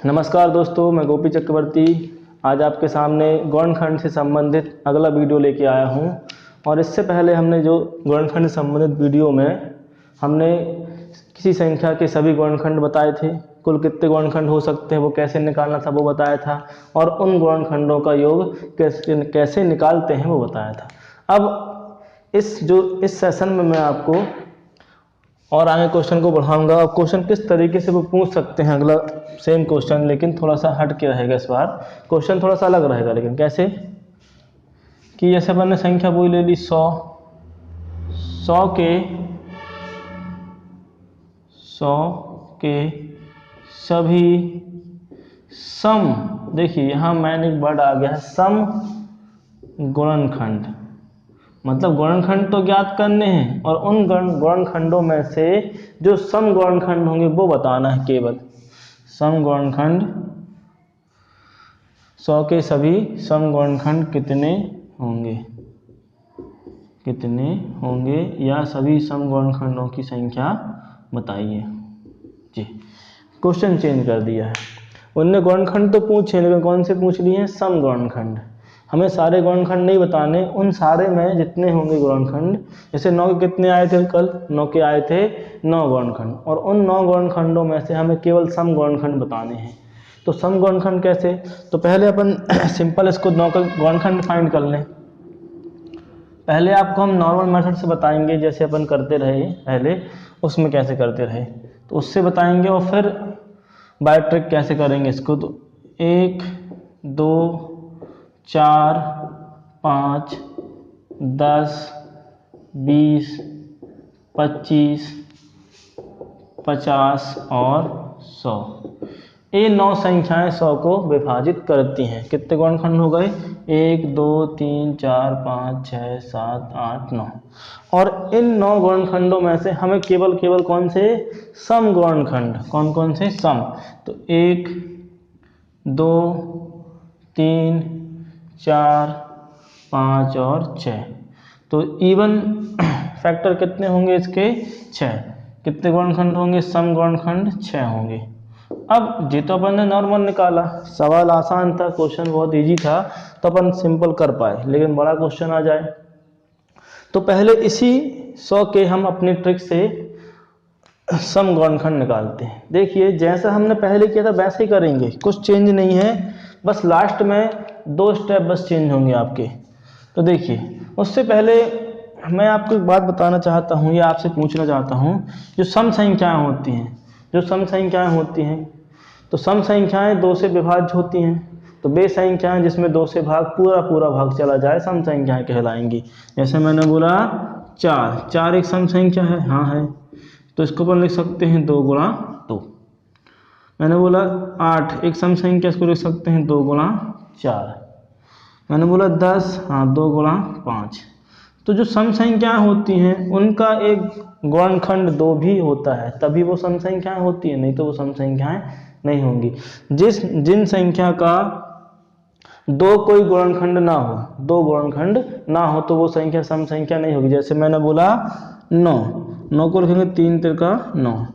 नमस्कार दोस्तों, मैं गोपी चक्रवर्ती आज आपके सामने गुणनखंड से संबंधित अगला वीडियो लेके आया हूं। और इससे पहले हमने जो गुणनखंड से संबंधित वीडियो में हमने किसी संख्या के सभी गुणनखंड बताए थे, कुल कितने गुणनखंड हो सकते हैं वो कैसे निकालना था वो बताया था, और उन गुणनखंडों का योग कैसे निकालते हैं वो बताया था। अब इस सेशन में मैं आपको और आगे क्वेश्चन को बढ़ाऊंगा। अब क्वेश्चन किस तरीके से वो पूछ सकते हैं, अगला सेम क्वेश्चन लेकिन थोड़ा सा हट के रहेगा। इस बार क्वेश्चन थोड़ा सा अलग रहेगा, लेकिन कैसे कि जैसे अपन ने संख्या वही ले ली 100 के सभी सम, देखिए यहाँ मैंने एक वर्ड आ गया है सम गुणनखंड, मतलब गुणनखंड तो ज्ञात करने हैं और उन गुणनखंडों में से जो सम गुणनखंड होंगे वो बताना है। केवल सम गुणनखंड 100 के सभी सम गुणनखंड कितने होंगे या सभी सम गुणनखंडों की संख्या बताइए जी। क्वेश्चन चेंज कर दिया है, उनने गुणनखंड तो पूछे लेकिन कौन से पूछ लिए हैं, सम गुणनखंड। हमें सारे गुणनखंड नहीं बताने, उन सारे में जितने होंगे गुणनखंड, जैसे 9 के कितने आए थे कल, 9 के आए थे 9 गुणनखंड, और उन 9 गुणनखंडों में से हमें केवल सम गुणनखंड बताने हैं। तो सम गुणनखंड कैसे, तो पहले अपन सिंपल इसको 9 का गुणनखंड फाइंड कर लें। पहले आपको हम नॉर्मल मेथड से बताएंगे, जैसे अपन करते रहे पहले, उसमें कैसे करते रहे तो उससे बताएंगे, और फिर बाय ट्रिक कैसे करेंगे इसको। तो 1 2 4 5 10 20 25 50 और 100, ये 9 संख्याएं 100 को विभाजित करती हैं। कितने गुणनखंड हो गए, 1 2 3 4 5 6 7 8 9, और इन 9 गुणनखंडों में से हमें केवल कौन से, सम गुणनखंड, कौन से सम, तो 1 2 3 4 5 और 6, तो इवन फैक्टर कितने होंगे इसके, 6। कितने गुणनखंड होंगे, सम गुणनखंड 6 होंगे। अब ये तो अपन ने नॉर्मल निकाला, सवाल आसान था, क्वेश्चन बहुत इजी था, तो अपन सिंपल कर पाए, लेकिन बड़ा क्वेश्चन आ जाए तो पहले इसी 100 के हम अपनी ट्रिक से सम गुणनखंड निकालते हैं। देखिए जैसा हमने पहले किया था वैसे ही करेंगे, कुछ चेंज नहीं है, बस लास्ट में 2 स्टेप बस चेंज होंगे आपके। तो देखिए उससे पहले मैं आपको एक बात बताना चाहता हूँ या आपसे पूछना चाहता हूँ, जो सम संख्याएं होती हैं तो सम संख्याएं 2 से विभाज्य होती हैं, तो वे संख्याएं जिसमें 2 से भाग पूरा भाग चला जाए सम संख्याएं कहलाएंगी। जैसे मैंने बोला 4 एक सम संख्या है, हाँ है, तो इसको अपन लिख सकते हैं 2 गुणा 2। मैंने बोला 8 एक सम संख्या, इसको लिख सकते हैं 2 गुणा 4। मैंने बोला 10, हाँ 2 गुणा 5। तो जो सम संख्याएं होती हैं उनका एक गुणनखंड 2 भी होता है, तभी वो सम संख्याएं होती है, नहीं तो वो सम संख्याएं नहीं होंगी। जिन संख्या का 2 कोई गुणनखंड ना हो, 2 गुणनखंड ना हो, तो वो संख्या सम संख्या नहीं होगी। जैसे मैंने बोला 9 को लिखेंगे 3 तिरका 9,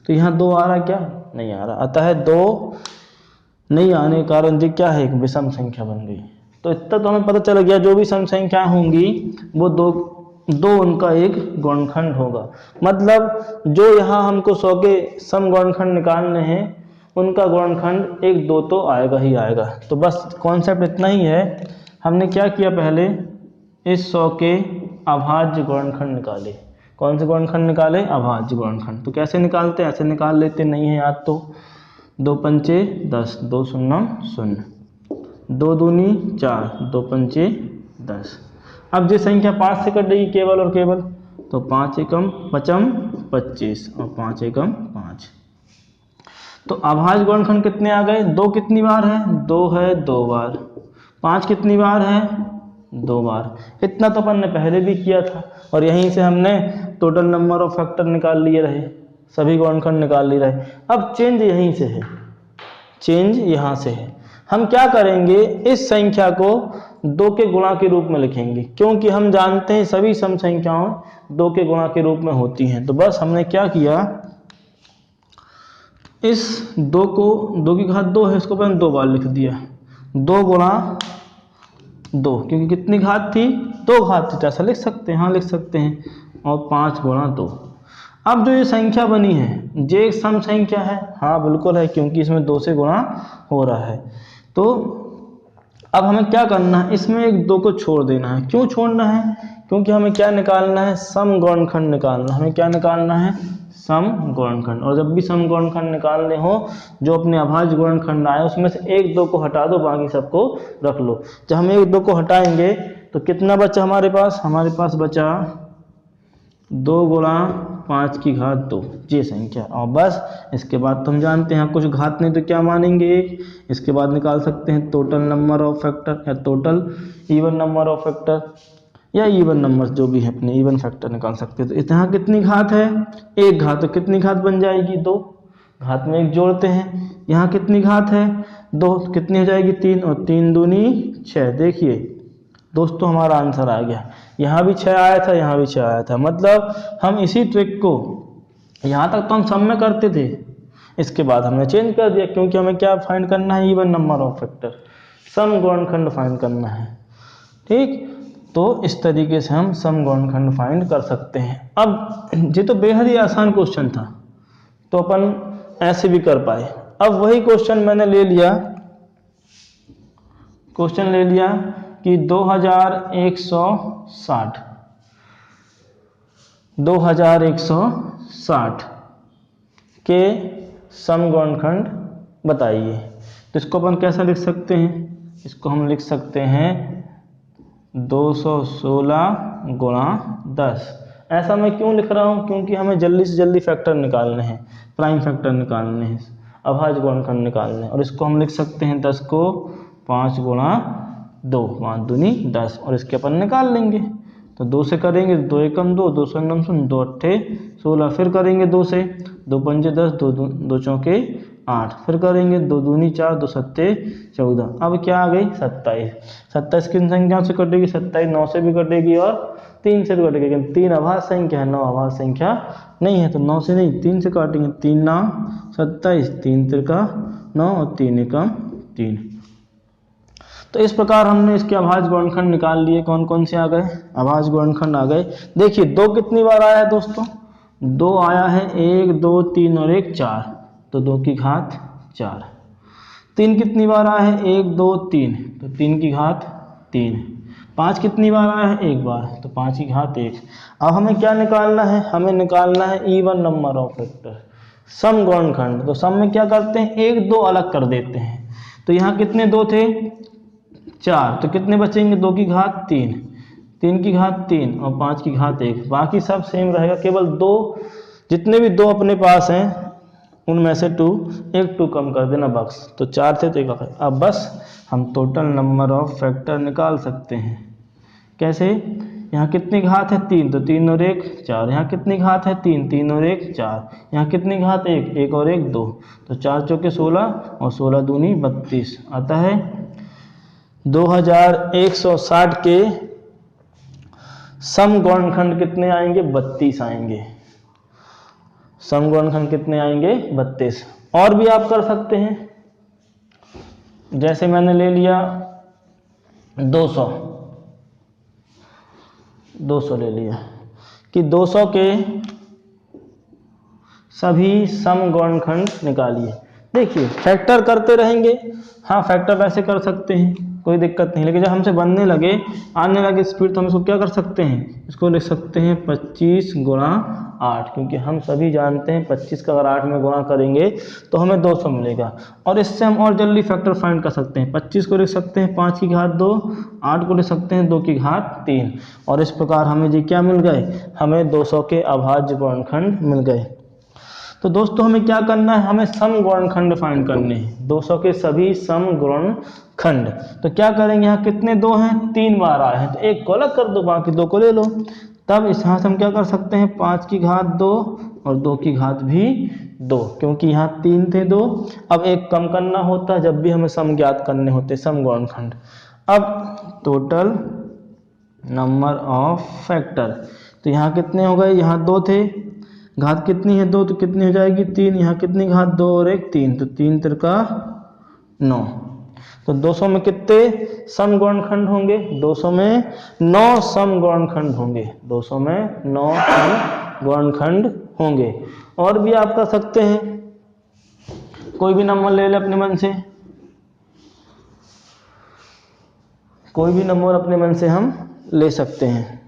तो यहाँ 2 आ रहा क्या, नहीं आ रहा, अतः 2 नहीं आने के कारण ये क्या है, एक विषम संख्या बन गई। तो इतना तो हमें पता चल गया, जो भी सम संख्या होंगी वो दो उनका एक गुणनखंड होगा। मतलब जो यहाँ हमको 100 के सम गुणनखंड निकालने हैं उनका गुणनखंड 1 2 तो आएगा ही आएगा। तो बस कॉन्सेप्ट इतना ही है। हमने क्या किया, पहले इस 100 के अभाज्य गुणनखंड निकाले। कौन से गुणनखंड निकाले, अभाज्य गुणनखंड। तो कैसे निकालते हैं, ऐसे निकाल लेते, नहीं है याद तो 2 पंचे 10, 2 शून्य 0, 2 दूनी 4, 2 पंचे 10। अब ये संख्या 5 से कट जाएगी केवल और केवल, तो 5 एकम 5 25 और 5 एकम 5। तो अभाज्य गुणनखंड कितने आ गए, 2 कितनी बार है, 2 है 2 बार, 5 कितनी बार है, 2 बार। इतना तो अपन ने पहले भी किया था, और यहीं से हमने टोटल नंबर ऑफ फैक्टर निकाल लिए रहे, सभी गुणनखंड निकाल लिए रहे। अब चेंज यहीं से है, चेंज यहाँ से है। हम क्या करेंगे, इस संख्या को 2 के गुणा के रूप में लिखेंगे, क्योंकि हम जानते हैं सभी सम संख्याओं 2 के गुणा के रूप में होती हैं। तो बस हमने क्या किया, इस 2 को 2 की घात 2 है, इसको मैंने 2 बार लिख दिया, 2 गुणा 2, क्योंकि कितनी घात थी, 2 घात थी, तो ऐसा लिख सकते हैं, हाँ लिख सकते हैं, और 5 गुणा 2। अब जो ये संख्या बनी है ये एक सम संख्या है, हाँ बिल्कुल है, क्योंकि इसमें 2 से गुणा हो रहा है। तो अब हमें क्या करना है, इसमें एक 2 को छोड़ देना है। क्यों छोड़ना है, क्योंकि हमें क्या निकालना है, सम गुणनखंड निकालना है। हमें क्या निकालना है, सम गुणनखंड। और जब भी सम गुणनखंड निकालने हो, जो अपने अभाज्य गुणनखंड आए उसमें से 1 2 को हटा दो, बाकी सबको रख लो। जब हम 1 2 को हटाएंगे तो कितना बचा हमारे पास, हमारे पास बचा 2 गुणा 5 की घात 2, ये संख्या। और बस इसके बाद तो हम जानते हैं कुछ घात नहीं तो क्या मानेंगे 1। इसके बाद निकाल सकते हैं टोटल नंबर ऑफ फैक्टर, या total even number of factor, या इवन नंबर जो भी है अपने इवन फैक्टर निकाल सकते हैं। तो यहाँ कितनी घात है, 1 घात, तो कितनी घात बन जाएगी, 2 घात में 1 जोड़ते हैं। यहाँ कितनी घात है, 2, कितनी हो जाएगी, 3, और 3 दूनी 6। देखिए दोस्तों हमारा आंसर आ गया। यहाँ भी 6 आया था, यहाँ भी 6 आया था। मतलब हम इसी ट्रिक को यहाँ तक तो हम सम में करते थे, इसके बाद हमने चेंज कर दिया, क्योंकि हमें क्या फाइंड करना है, इवन नंबर ऑफ फैक्टर, सम गुणनखंड फाइंड करना है। ठीक, तो इस तरीके से हम सम गुणनखंड फाइंड कर सकते हैं। अब ये तो बेहद ही आसान क्वेश्चन था, तो अपन ऐसे भी कर पाए। अब वही क्वेश्चन मैंने ले लिया, क्वेश्चन ले लिया कि 2160 के सम गुणनखंड बताइए। तो इसको अपन कैसा लिख सकते हैं, इसको हम लिख सकते हैं 216 गुणा 10। ऐसा मैं क्यों लिख रहा हूँ, क्योंकि हमें जल्दी से जल्दी फैक्टर निकालने हैं, प्राइम फैक्टर निकालने हैं, अभाज्य गुणनखंड निकालने हैं। और इसको हम लिख सकते हैं 10 को 5 गुणा 2, 5 दूनी 10, और इसके अपन निकाल लेंगे। तो 2 से करेंगे 2 एकम 2, 2 संगम 2 अट्ठे 16, फिर करेंगे 2 से, 2 पंजे 10, 2 चौके 8, फिर करेंगे 2 दूनी 4, 2 सत्ते 14। अब क्या आ गई, 27। 27 किन संख्या से कटेगी, 27 9 से भी कटेगी और 3 से भी कटेगी, लेकिन 3 अभाज्य संख्या है, 9 अभाज्य संख्या नहीं है, तो 9 से नहीं 3 से काटेंगे। 3 9 27, 3 त्रिका 9 और 3 एकम 3। तो इस प्रकार हमने इसके अभाज्य गुणनखंड निकाल लिए। कौन कौन से आ गए, अभाज्य गुणनखंड आ गए। देखिए 2 कितनी बार आया है दोस्तों, 2 आया है, 1 2 3 और 1 4, तो 2 की घात 4। 3 कितनी बार आया है, 1 2 3, तो 3 की घात 3। 5 कितनी बार आया है, 1 बार, तो 5 की घात 1। अब हमें क्या निकालना है, हमें निकालना है इवन नंबर ऑफ फैक्टर, सम गुणनखंड। तो सम में क्या करते हैं, 1 2 अलग कर देते हैं। तो यहाँ कितने 2 थे, 4, तो कितने बचेंगे, 2 की घात 3, 3 की घात 3 और 5 की घात 1। बाकी सब सेम रहेगा, केवल 2, जितने भी 2 अपने पास हैं उनमें से 2 एक 2 कम कर देना बक्स। तो 4 थे तो 1 आ। अब बस हम टोटल नंबर ऑफ फैक्टर निकाल सकते हैं। कैसे, यहाँ कितनी घात है, 3, तो 3 और 1 4। यहाँ कितनी घात है, 3, 3 और 1 4। यहाँ कितनी घात, 1, 1 और 1 2, तो 4 चौके 16 और 16 दूनी 32 आता है। 2160 के सम गुणनखंड कितने आएंगे, 32 आएंगे। सम गुणनखंड कितने आएंगे, 32। और भी आप कर सकते हैं, जैसे मैंने ले लिया 200 ले लिया कि 200 के सभी सम गुणनखंड निकालिए। देखिए फैक्टर करते रहेंगे, हाँ फैक्टर वैसे कर सकते हैं, कोई दिक्कत नहीं, लेकिन जब हमसे बनने लगे, आने लगे स्पीड, तो हम इसको क्या कर सकते हैं, इसको लिख सकते हैं 25 गुणा 8, क्योंकि हम सभी जानते हैं 25 का अगर 8 में गुणा करेंगे तो हमें 200 मिलेगा। और इससे हम और जल्दी फैक्टर फाइंड कर सकते हैं। 25 को लिख सकते हैं 5 की घात 2, 8 को लिख सकते हैं 2 की घात 3, और इस प्रकार हमें जी क्या मिल गए, हमें 200 के अभाज्य गुणनखंड मिल गए। तो दोस्तों हमें क्या करना है, हमें सम गुणनखंड फाइंड करने हैं, 200 के सभी सम गुणनखंड। तो क्या करेंगे, यहाँ कितने 2 हैं, 3 बार आए हैं, तो 1 को अलग कर दो, बाकी 2 को ले लो। तब इस यहाँ से हम क्या कर सकते हैं, 5 की घात 2 और 2 की घात भी 2, क्योंकि यहाँ 3 थे 2। अब 1 कम करना होता है जब भी हमें सम ज्ञात करने होते, सम गुणनखंड। अब टोटल नंबर ऑफ फैक्टर, तो यहाँ कितने हो गए, यहाँ 2 थे, घात कितनी है 2, तो कितनी हो जाएगी 3, यहाँ कितनी घात 2 और 1 3, तो 3 तिरका 9। तो 200 में कितने समगुणनखंड होंगे? 200 में 9 समगुणनखंड होंगे, 200 में 9 समगुणनखंड होंगे। और भी आप कर सकते हैं, कोई भी नंबर ले ले अपने मन से, कोई भी नंबर अपने मन से हम ले सकते हैं।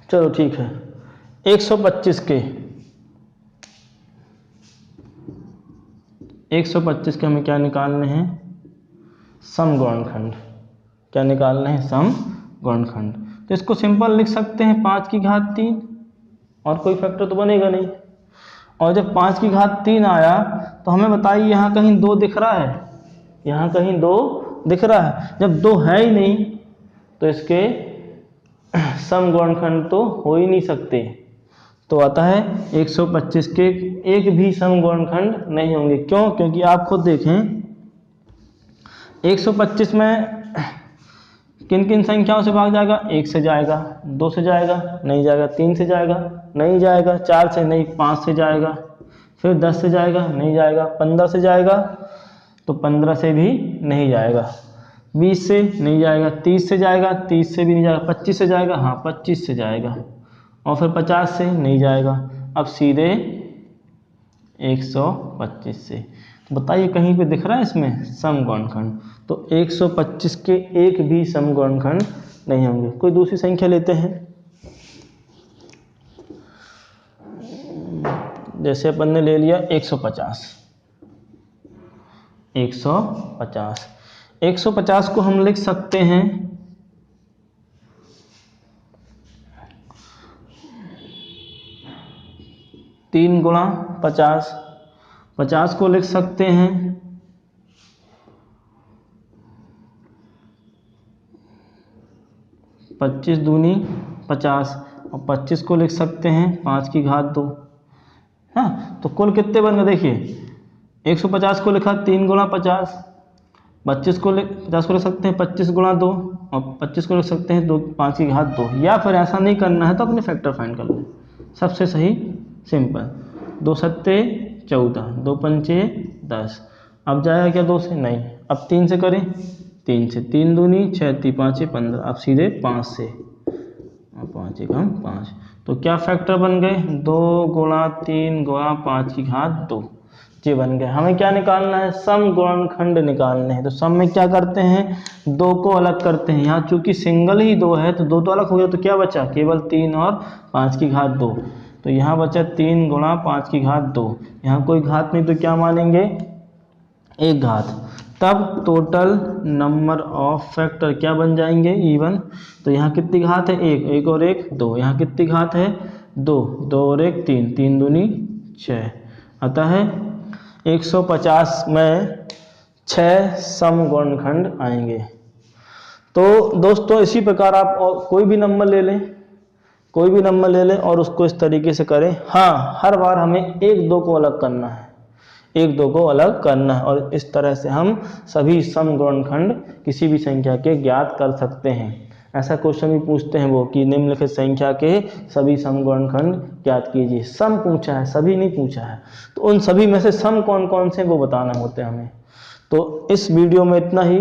चलो ठीक है, 125 के 125 के हमें क्या निकालने हैं? समगुणनखंड। क्या निकालने हैं? समगुणनखंड। तो इसको सिंपल लिख सकते हैं 5 की घात 3, और कोई फैक्टर तो बनेगा नहीं। और जब 5 की घात 3 आया तो हमें बताइए यहाँ कहीं 2 दिख रहा है? यहाँ कहीं 2 दिख रहा है? जब 2 है ही नहीं तो इसके समगुणनखंड तो हो ही नहीं सकते। तो आता है 125 के एक भी समगुणनखंड नहीं होंगे। क्यों? क्योंकि आप खुद देखें 125 में किन किन संख्याओं से भाग जाएगा? 1 से जाएगा, 2 से जाएगा, नहीं जाएगा, 3 से जाएगा, नहीं जाएगा, 4 से नहीं, 5 से जाएगा, फिर 10 से जाएगा, नहीं जाएगा, 15 से जाएगा, तो 15 से भी नहीं जाएगा, 20 से नहीं जाएगा, 30 से जाएगा, 30 से भी नहीं जाएगा, 25 से जाएगा, हाँ 25 से जाएगा, और फिर 50 से नहीं जाएगा। अब सीधे 125 से। तो बताइए कहीं पे दिख रहा है इसमें समगुणनखंड? तो 125 के एक भी समगुणनखंड नहीं होंगे। कोई दूसरी संख्या लेते हैं, जैसे अपन ने ले लिया 150। 150 को हम लिख सकते हैं 3 गुणा 50। 50 को लिख सकते हैं 25 दूनी 50, और 25 को लिख सकते हैं 5 की घात 2। हाँ, तो कुल कितने बन गए? देखिए 150 को लिखा 3 गुणा 50, 50 को लिख सकते हैं 25 गुणा 2, और 25 को लिख सकते हैं 5 की घात 2। या फिर ऐसा नहीं करना है तो अपने फैक्टर फाइंड कर लें, सबसे सही सिंपल। 2 सत्ते 14, 2 पंचे 10। अब जाएगा क्या 2 से? नहीं। अब 3 से करें, 3 से, 3 दूनी 6, 3 5 15। अब सीधे 5 से, 5 एक हम 5। तो क्या फैक्टर बन गए? 2 गुणा 3 गुणा 5 की घात 2, ये बन गए। हमें क्या निकालना है? समगुणनखंड निकालने हैं। तो सम में क्या करते हैं? 2 को अलग करते हैं। यहाँ चूंकि सिंगल ही 2 है तो 2 तो अलग हो गया, तो क्या बचा? केवल 3 और 5 की घात 2। तो यहाँ बचा 3 गुणा 5 की घात 2। यहाँ कोई घात नहीं तो क्या मानेंगे? एक घात। तब टोटल नंबर ऑफ फैक्टर क्या बन जाएंगे? इवन। तो यहाँ कितनी घात है? 1, 1 और 1 2। यहाँ कितनी घात है? 2, 2 और 1 3, 3 दूनी 6। अतः 150 में 6 समगुणनखंड आएंगे। तो दोस्तों इसी प्रकार आप और कोई भी नंबर ले लें, कोई भी नंबर ले लें और उसको इस तरीके से करें। हाँ, हर बार हमें 1 2 को अलग करना है, 1 2 को अलग करना है, और इस तरह से हम सभी समगुणनखंड किसी भी संख्या के ज्ञात कर सकते हैं। ऐसा क्वेश्चन भी पूछते हैं वो कि निम्नलिखित संख्या के सभी समगुणनखंड ज्ञात कीजिए। सम पूछा है, सभी नहीं पूछा है। तो उन सभी में से सम कौन कौन से वो बताना होते हैं हमें। तो इस वीडियो में इतना ही।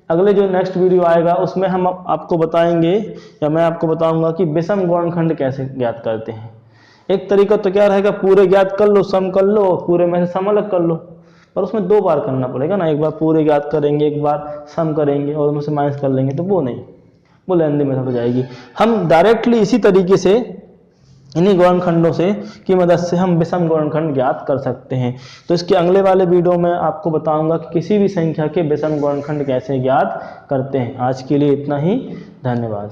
अगले जो नेक्स्ट वीडियो आएगा उसमें हम आपको बताएंगे, या मैं आपको बताऊंगा कि विषम गुणनखंड कैसे ज्ञात करते हैं। एक तरीका तो क्या रहेगा, पूरे ज्ञात कर लो, सम कर लो, पूरे में से सम अलग कर लो, पर उसमें 2 बार करना पड़ेगा ना। एक बार पूरे ज्ञात करेंगे, एक बार सम करेंगे और उसमें से माइनस कर लेंगे, तो वो नहीं, वो लेंदी मेथड हो जाएगी। हम डायरेक्टली इसी तरीके से इन्हीं गुणनखंडों से की मदद से हम विषम गुणनखंड ज्ञात कर सकते हैं। तो इसके अगले वाले वीडियो में आपको बताऊंगा कि किसी भी संख्या के विषम गुणनखंड कैसे ज्ञात करते हैं। आज के लिए इतना ही, धन्यवाद।